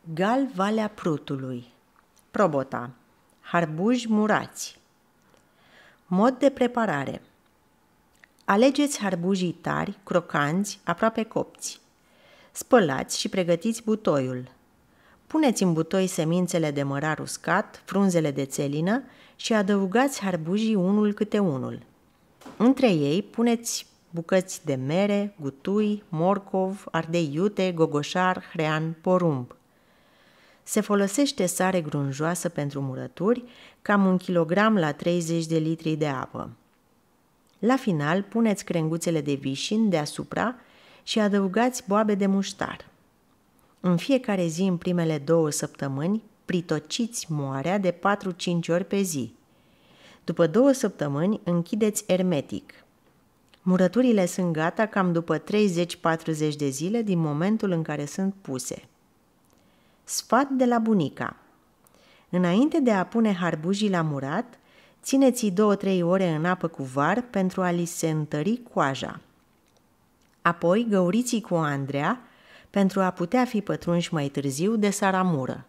Gal Valea Prutului. Probota. Harbuji murați. Mod de preparare. Alegeți harbujii tari, crocanți, aproape copți. Spălați și pregătiți butoiul. Puneți în butoi semințele de mărar uscat, frunzele de țelină și adăugați harbujii unul câte unul. Între ei puneți bucăți de mere, gutui, morcov, ardei iute, gogoșar, hrean, porumb. Se folosește sare grunjoasă pentru murături, cam 1 kg la 30 de litri de apă. La final puneți crenguțele de vișin deasupra și adăugați boabe de muștar. În fiecare zi, în primele 2 săptămâni, pritociți moarea de 4-5 ori pe zi. După 2 săptămâni, închideți ermetic. Murăturile sunt gata cam după 30-40 de zile din momentul în care sunt puse. Sfat de la bunica. Înainte de a pune harbujii la murat, țineți-i 2-3 ore în apă cu var pentru a li se întări coaja. Apoi găuriți-i cu o andrea pentru a putea fi pătrunși mai târziu de saramură.